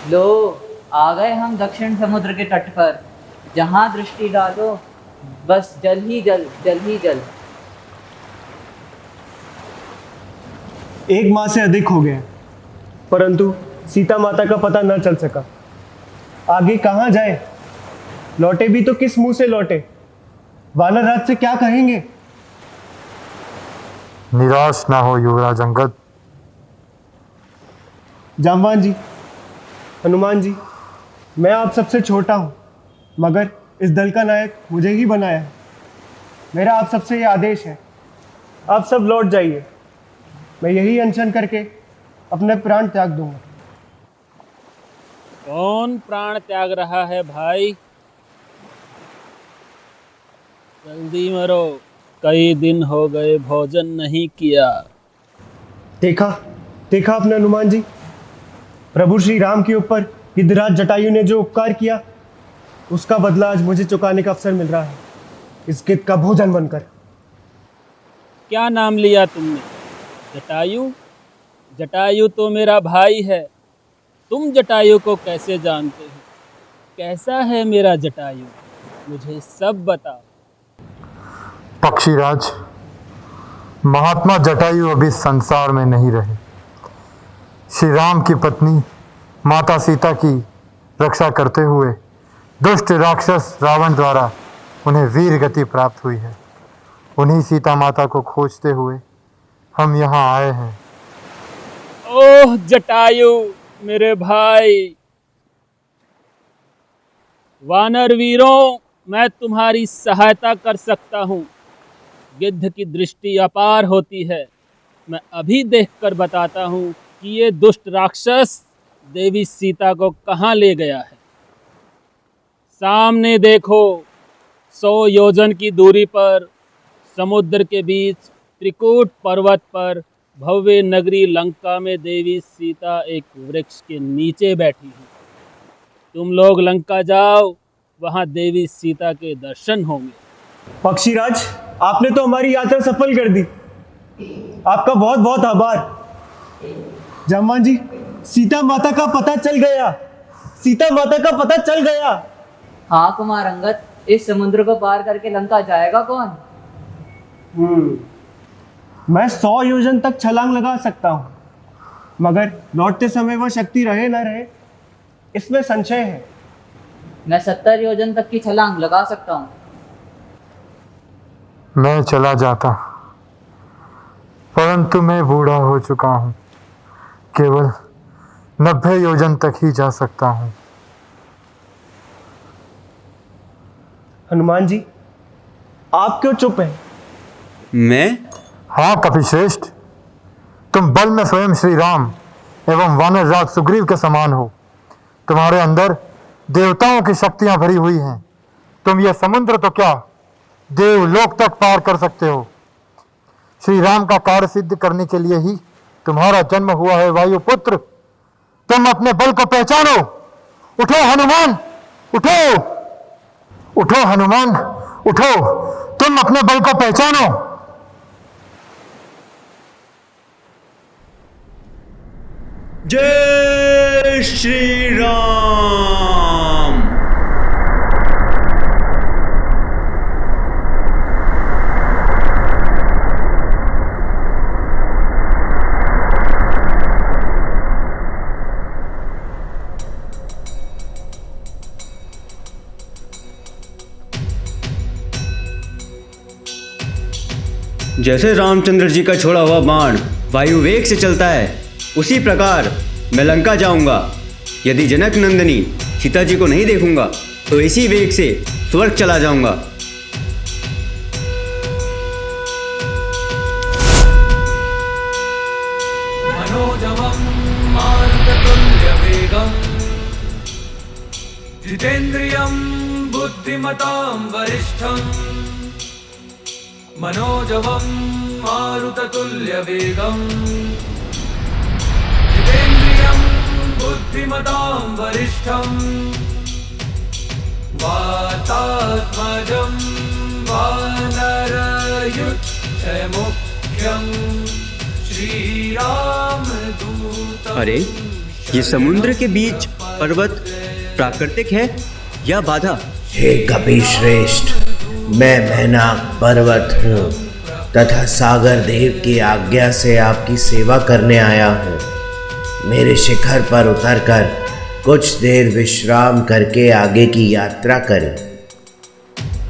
लो, आ गए हम दक्षिण समुद्र के तट पर। जहां दृष्टि डालो बस जल ही जल, जल ही जल। 1 माह से अधिक हो गए, परंतु सीता माता का पता न चल सका। आगे कहाँ जाए? लौटे भी तो किस मुंह से लौटे? वानर राज से क्या कहेंगे? निराश ना हो युवराज अंगद। जामवान जी, हनुमान जी, मैं आप सबसे छोटा हूं, मगर इस दल का नायक मुझे ही बनाया है। मेरा आप सबसे यह आदेश है, आप सब लौट जाइए। मैं यही अनशन करके अपने प्राण त्याग दूंगा। कौन प्राण त्याग रहा है भाई? जल्दी मरो, कई दिन हो गए भोजन नहीं किया। देखा देखा आपने हनुमान जी, प्रभु श्री राम के ऊपर गिद्धराज जटायु ने जो उपकार किया, उसका बदला आज मुझे चुकाने का अवसर मिल रहा है, इस गिद्ध का भोजन बनकर। क्या नाम लिया तुमने? जटायु? जटायु तो मेरा भाई है। तुम जटायु को कैसे जानते हो? कैसा है मेरा जटायु? मुझे सब बताओ। पक्षीराज, महात्मा जटायु अभी संसार में नहीं रहे। श्री राम की पत्नी माता सीता की रक्षा करते हुए दुष्ट राक्षस रावण द्वारा उन्हें वीर गति प्राप्त हुई है। उन्हीं सीता माता को खोजते हुए हम यहाँ आए हैं। ओह जटायु, मेरे भाई! वानर वीरों, मैं तुम्हारी सहायता कर सकता हूँ। गिद्ध की दृष्टि अपार होती है। मैं अभी देखकर बताता हूँ कि ये दुष्ट राक्षस देवी सीता को कहाँ ले गया है। सामने देखो, 100 योजन की दूरी पर समुद्र के बीच त्रिकूट पर्वत पर भव्य नगरी लंका में देवी सीता एक वृक्ष के नीचे बैठी है। तुम लोग लंका जाओ, वहां देवी सीता के दर्शन होंगे। पक्षीराज, आपने तो हमारी यात्रा सफल कर दी, आपका बहुत बहुत आभार। जामवान जी, सीता माता का पता चल गया, सीता माता का पता चल गया। हाँ कुमार अंगद, इस समुद्र को पार करके लंका जाएगा कौन? मैं 100 योजन तक छलांग लगा सकता हूं, मगर लौटते समय वह शक्ति रहे न रहे, इसमें संशय है। मैं 70 योजन तक की छलांग लगा सकता हूँ। मैं चला जाता, परंतु मैं बूढ़ा हो चुका हूँ। केवल 90 योजन तक ही जा सकता हूँ। हनुमान जी, आप क्यों चुप हैं? मैं? हाँ कपिश्रेष्ठ, तुम बल में स्वयं श्री राम एवं वानर राज सुग्रीव के समान हो। तुम्हारे अंदर देवताओं की शक्तियां भरी हुई हैं। तुम यह समुद्र तो क्या, देवलोक तक पार कर सकते हो। श्री राम का कार्य सिद्ध करने के लिए ही तुम्हारा जन्म हुआ है वायुपुत्र। तुम अपने बल को पहचानो। उठो हनुमान, उठो उठो हनुमान, उठो, तुम अपने बल को पहचानो। जय श्री राम। जैसे रामचंद्र जी का छोड़ा हुआ बाण वायु वेग से चलता है, उसी प्रकार मैं लंका जाऊंगा। यदि जनक नंदिनी सीता जी को नहीं देखूंगा तो इसी वेग से स्वर्ग चला जाऊंगा। मनोजवं मारुततुल्यवेगं जितेन्द्रियं बुद्धिमतां वरिष्ठं। मनोजवं मारुततुल्यवेगं जितेन्द्रियं बुद्धिमतां वरिष्ठं। वातात्मजं वानरयुद्धमुख्यं श्रीरामदूतं। अरे, ये समुद्र के बीच पर्वत प्राकृतिक है या बाधा? हे कपि श्रेष्ठ, मैं मैनाक पर्वत हूँ तथा सागर देव की आज्ञा से आपकी सेवा करने आया हूँ। मेरे शिखर पर उतरकर कुछ देर विश्राम करके आगे की यात्रा करें।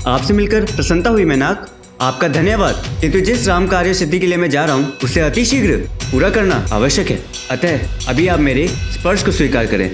आपसे मिलकर प्रसन्नता हुई मैनाक, आपका धन्यवाद। किंतु जिस राम कार्य सिद्धि के लिए मैं जा रहा हूँ उसे अतिशीघ्र पूरा करना आवश्यक है। अतः अभी आप मेरे स्पर्श को स्वीकार करें।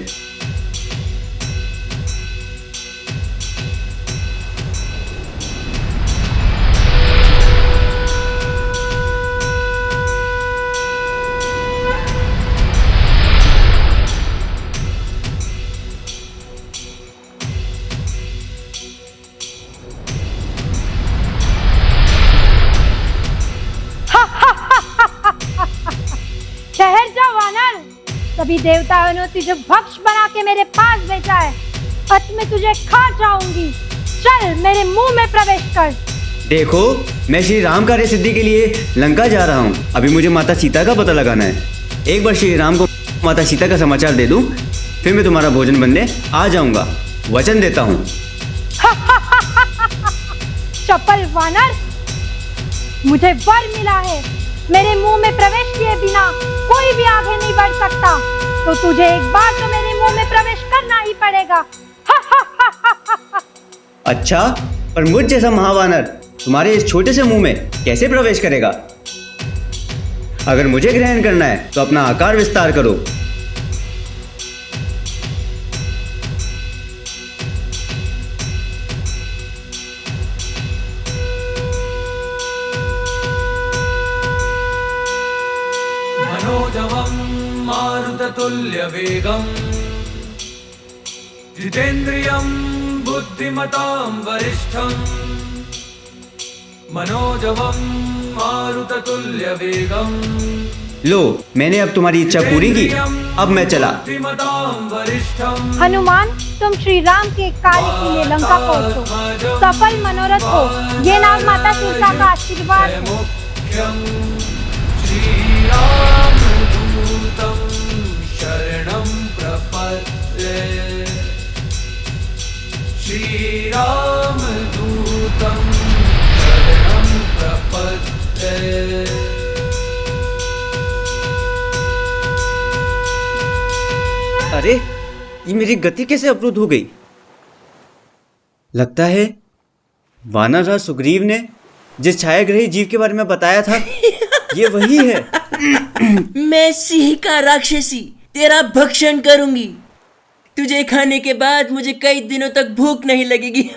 ठहर जा वानर, सभी देवताओं ने तुझे भक्ष बना के मेरे पास भेजा है। अंत में तुझे खा जाऊंगी। चल मेरे मुंह में प्रवेश कर। देखो, मैं श्री राम कार्य सिद्धि के लिए लंका जा रहा हूँ। अभी मुझे माता सीता का पता लगाना है। एक बार श्री राम को माता सीता का समाचार दे दूं, फिर मैं तुम्हारा भोजन बनने आ जाऊंगा। वचन देता हूँ। चपल वानर, मुझे वर मिला है। मेरे मुंह में प्रवेश किए बिना कोई भी आगे नहीं बढ़ सकता, तो तुझे एक बार तो मेरे मुंह में प्रवेश करना ही पड़ेगा। अच्छा, पर मुझ जैसा महावानर तुम्हारे इस छोटे से मुंह में कैसे प्रवेश करेगा? अगर मुझे ग्रहण करना है तो अपना आकार विस्तार करो। मनोजवं मारुततुल्यवेगम् जितेन्द्रियं बुद्धिमतां वरिष्ठम् मनोजवं मारुततुल्यवेगम्। लो, मैंने अब तुम्हारी इच्छा पूरी की, अब मैं चला। बुद्धिमतां वरिष्ठम् हनुमान, तुम श्री राम के कार्य के लिए लंका पहुंचो। सफल मनोरथ हो, ये नाग माता सीता का आशीर्वाद है। मुख्यं श्रीरामदूतं शरणं प्रपद्ये श्रीरामदूतं शरणं प्रपद्ये। अरे, ये मेरी गति कैसे अवरुद्ध हो गई? लगता है वानरराज सुग्रीव ने जिस छायाग्रही जीव के बारे में बताया था ये वही है। मैं सिंह का राक्षसी तेरा भक्षण करूंगी। तुझे खाने के बाद मुझे कई दिनों तक भूख नहीं लगेगी।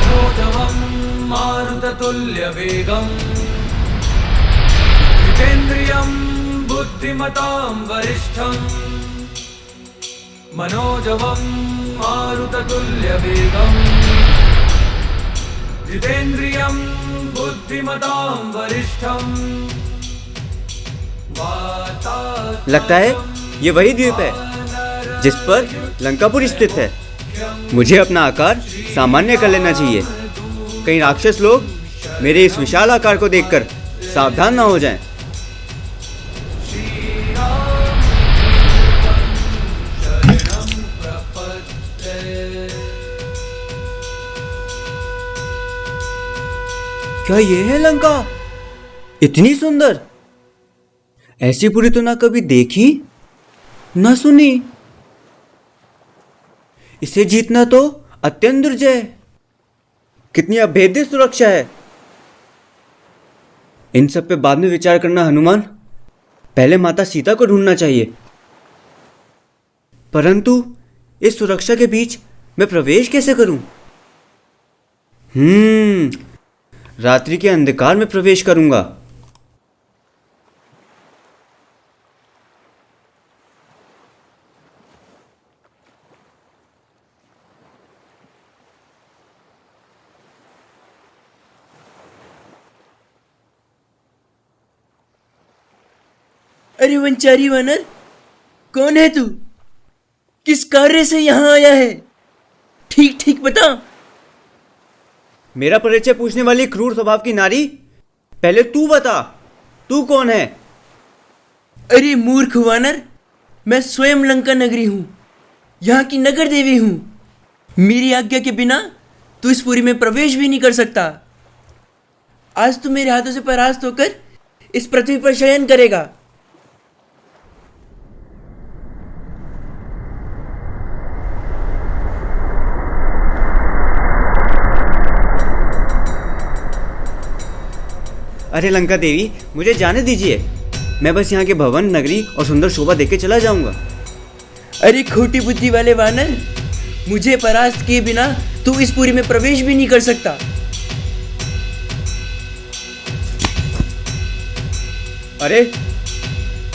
मनोजवं मारुततुल्यवेगम् जितेन्द्रियं बुद्धिमतां वरिष्ठम् मनोजवं मारुततुल्यवेगम् जितेन्द्रियं बुद्धिमतां वरिष्ठम्। लगता है ये वही द्वीप है जिस पर लंकापुरी स्थित है। मुझे अपना आकार सामान्य कर लेना चाहिए, कहीं राक्षस लोग मेरे इस विशाल आकार को देखकर सावधान ना हो जाएं। क्या ये है लंका? इतनी सुंदर, ऐसी पूरी तो ना कभी देखी ना सुनी। इसे जीतना तो अत्यंत दुर्जय। कितनी अभेद्य सुरक्षा है। इन सब पे बाद में विचार करना हनुमान। पहले माता सीता को ढूंढना चाहिए। परंतु इस सुरक्षा के बीच मैं प्रवेश कैसे करूं? रात्रि के अंधकार में प्रवेश करूंगा। अरे वंचारी वानर, कौन है तू? किस कार्य से यहाँ आया है? ठीक ठीक बता। मेरा परिचय पूछने वाली क्रूर स्वभाव की नारी, पहले तू बता, तू कौन है? अरे मूर्ख वानर, मैं स्वयं लंका नगरी हूँ, यहाँ की नगर देवी हूँ। मेरी आज्ञा के बिना तू इस पुरी में प्रवेश भी नहीं कर सकता। आज तू मेरे हाथों से परास्त होकर इस पृथ्वी पर शयन करेगा। अरे लंका देवी, मुझे जाने दीजिए, मैं बस यहाँ के भवन, नगरी और सुंदर शोभा देख के चला जाऊंगा। अरे खोटी बुद्धि वाले वानर, मुझे परास्त किए बिना तू इस पुरी में प्रवेश भी नहीं कर सकता। अरे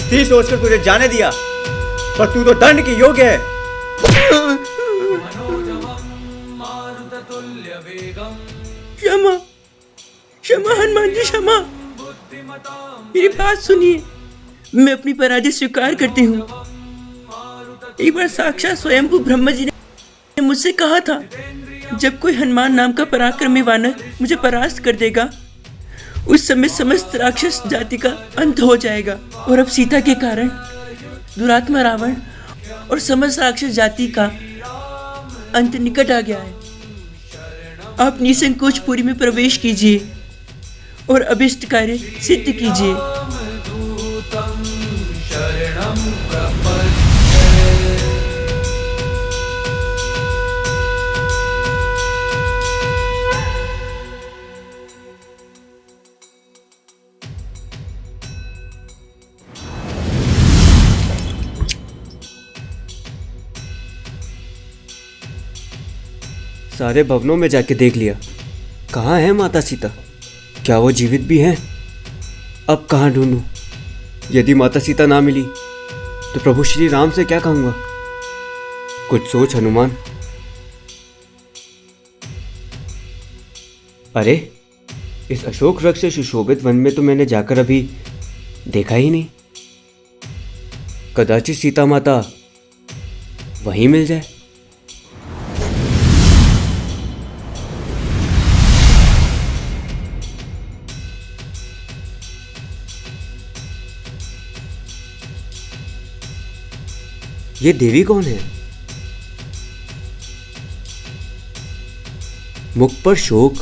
थी सोचकर तुझे जाने दिया, पर तू तो दंड के योग्य है। क्षमा क्षमा हनुमान जी, क्षमा। मेरी बात सुनिए, मैं अपनी पराजय स्वीकार करती हूँ। एक बार साक्षात स्वयंभू ब्रह्मा जी ने मुझसे कहा था, जब कोई हनुमान नाम का पराक्रमी वानर मुझे परास्त कर देगा, उस समय समस्त राक्षस जाति का अंत हो जाएगा। और अब सीता के कारण दुरात्मा रावण और समस्त राक्षस जाति का अंत निकट आ गया है। आप निसंकोच पुरी में प्रवेश कीजिए और अभिष्ट कार्य सिद्ध कीजिए। सारे भवनों में जाके देख लिया, कहाँ है माता सीता? क्या वो जीवित भी हैं? अब कहाँ ढूंढूं? यदि माता सीता ना मिली तो प्रभु श्री राम से क्या कहूँगा? कुछ सोच हनुमान। अरे इस अशोक वृक्ष से सुशोभित वन में तो मैंने जाकर अभी देखा ही नहीं। कदाचित सीता माता वहीं मिल जाए। ये देवी कौन है? मुख पर शोक,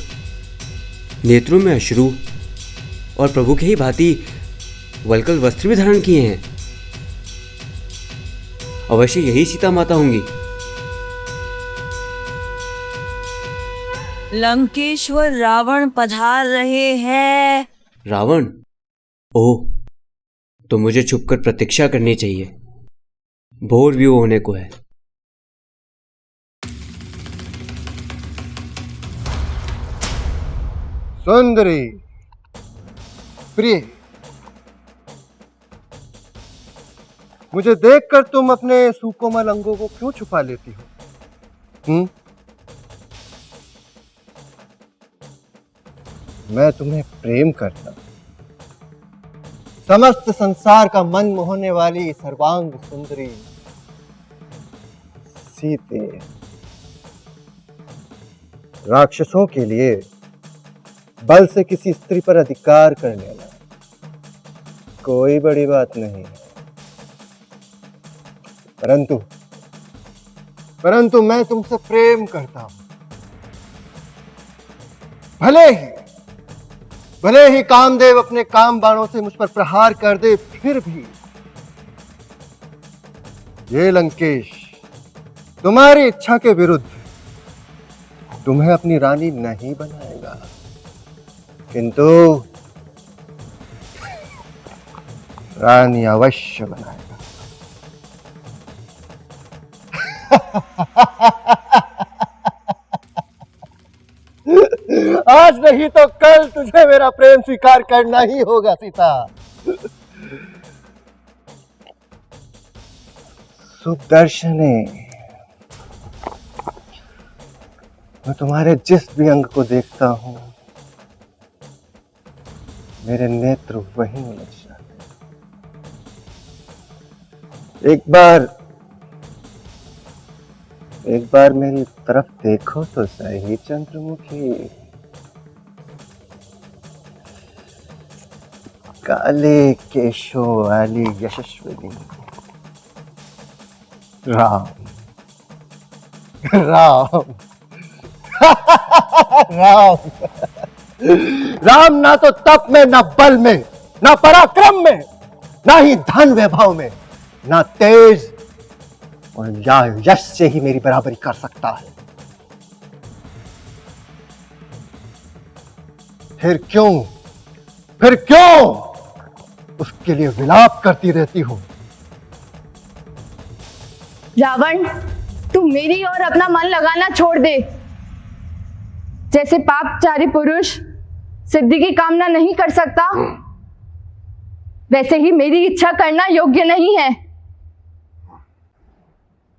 नेत्रों में अश्रु और प्रभु के ही भांति वल्कल वस्त्र भी धारण किए हैं। अवश्य यही सीता माता होंगी। लंकेश्वर रावण पधार रहे हैं। रावण? ओह, तो मुझे छुपकर प्रतीक्षा करनी चाहिए। भोर व्यू होने को है। सुंदरी प्रिय, मुझे देखकर तुम अपने सुकोमल अंगों को क्यों छुपा लेती हो? मैं तुम्हें प्रेम करता हूं। समस्त संसार का मन मोहने वाली सर्वांग सुंदरी सीते। राक्षसों के लिए बल से किसी स्त्री पर अधिकार कर लेना कोई बड़ी बात नहीं है, परंतु मैं तुमसे प्रेम करता हूं। भले ही कामदेव अपने काम बाणों से मुझ पर प्रहार कर दे, फिर भी ये लंकेश तुम्हारी इच्छा के विरुद्ध तुम्हें अपनी रानी नहीं बनाएगा, किंतु रानी अवश्य बनाएगा। आज नहीं तो कल तुझे मेरा प्रेम स्वीकार करना ही होगा सीता। सुदर्शने, मैं तुम्हारे जिस भी अंग को देखता हूं मेरे नेत्र वहीं उलझ जाते हैं। एक बार मेरी तरफ देखो तो सही चंद्रमुखी। काले केशों वाली यशस्विनी। राम राम राम राम ना तो तप में, ना बल में, ना पराक्रम में, ना ही धन वैभव में, ना तेज और या यश से ही मेरी बराबरी कर सकता है। फिर क्यों उसके लिए विलाप करती रहती हो? रावण, तू मेरी और अपना मन लगाना छोड़ दे। जैसे पापचारी पुरुष सिद्धि की कामना नहीं कर सकता, वैसे ही मेरी इच्छा करना योग्य नहीं है।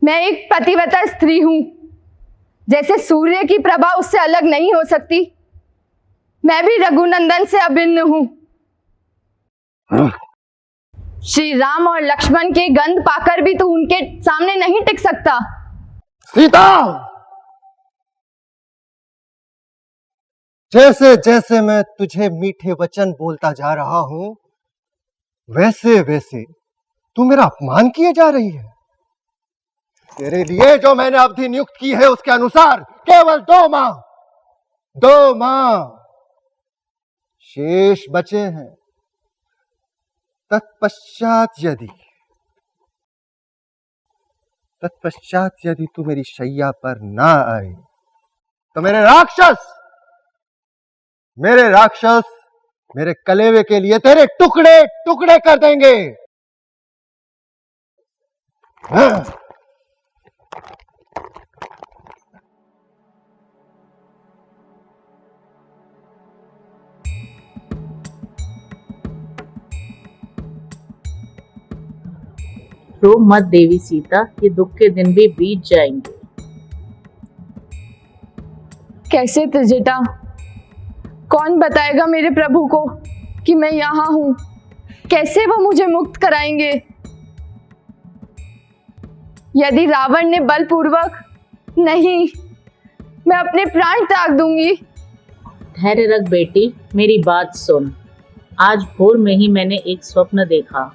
मैं एक पतिव्रता स्त्री हूं। जैसे सूर्य की प्रभा उससे अलग नहीं हो सकती, मैं भी रघुनंदन से अभिन्न हूं। श्री राम और लक्ष्मण के गंध पाकर भी तू उनके सामने नहीं टिक सकता। सीता, जैसे जैसे मैं तुझे मीठे वचन बोलता जा रहा हूं, वैसे वैसे तू मेरा अपमान किए जा रही है। तेरे लिए जो मैंने अवधि नियुक्त की है उसके अनुसार केवल 2 माह शेष बचे हैं। तत्पश्चात यदि तू मेरी शैया पर ना आए तो मेरे राक्षस मेरे कलेवे के लिए तेरे टुकड़े टुकड़े कर देंगे। हाँ। रो मत देवी सीता, ये दुख के दिन भी बीत जाएंगे। कैसे त्रिजटा? कौन बताएगा मेरे प्रभु को कि मैं यहाँ हूं? कैसे वो मुझे मुक्त कराएंगे? यदि रावण ने बलपूर्वक, नहीं, मैं अपने प्राण त्याग दूंगी। धैर्य रख बेटी, मेरी बात सुन। आज भोर में ही मैंने एक स्वप्न देखा।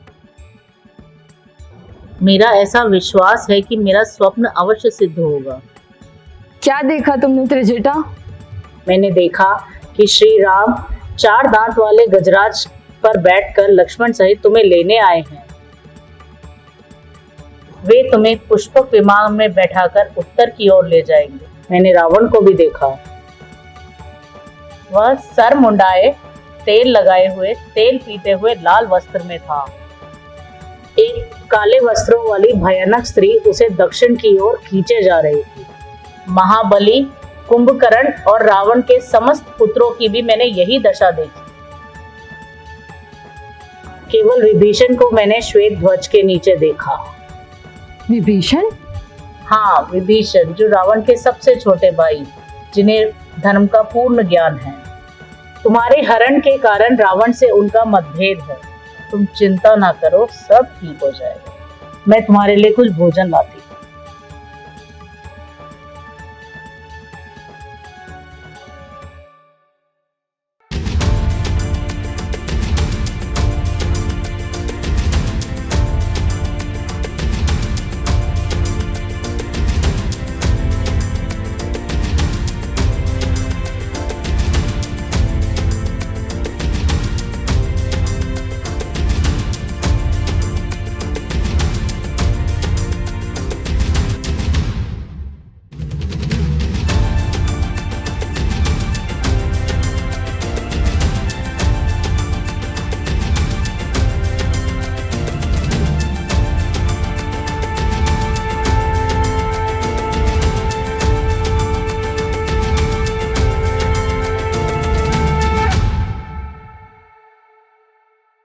मेरा ऐसा विश्वास है कि मेरा स्वप्न अवश्य सिद्ध होगा। क्या देखा तुमने त्रिजटा? मैंने देखा कि श्री राम 4 दांत वाले गजराज पर बैठकर लक्ष्मण सहित तुम्हें लेने आए हैं। वे तुम्हें पुष्पक विमान में बैठाकर उत्तर की ओर ले जाएंगे। मैंने रावण को भी देखा। वह सर मुंडाए, तेल लगाए हुए, तेल पीते हुए लाल वस्त्र में था। एक काले वस्त्रों वाली भयानक स्त्री उसे दक्षिण की ओर खींचे जा रही थी। महाबली, कुंभकर्ण और रावण के समस्त पुत्रों की भी मैंने यही दशा देखी। केवल विभीषण को मैंने श्वेत ध्वज के नीचे देखा। विभीषण? हाँ, विभीषण, जो रावण के सबसे छोटे भाई, जिन्हें धर्म का पूर्ण ज्ञान है। तुम्हारे हरण के कारण रावण से उनका मतभेद है। तुम चिंता ना करो, सब ठीक हो जाएगा। मैं तुम्हारे लिए कुछ भोजन लाती हूँ।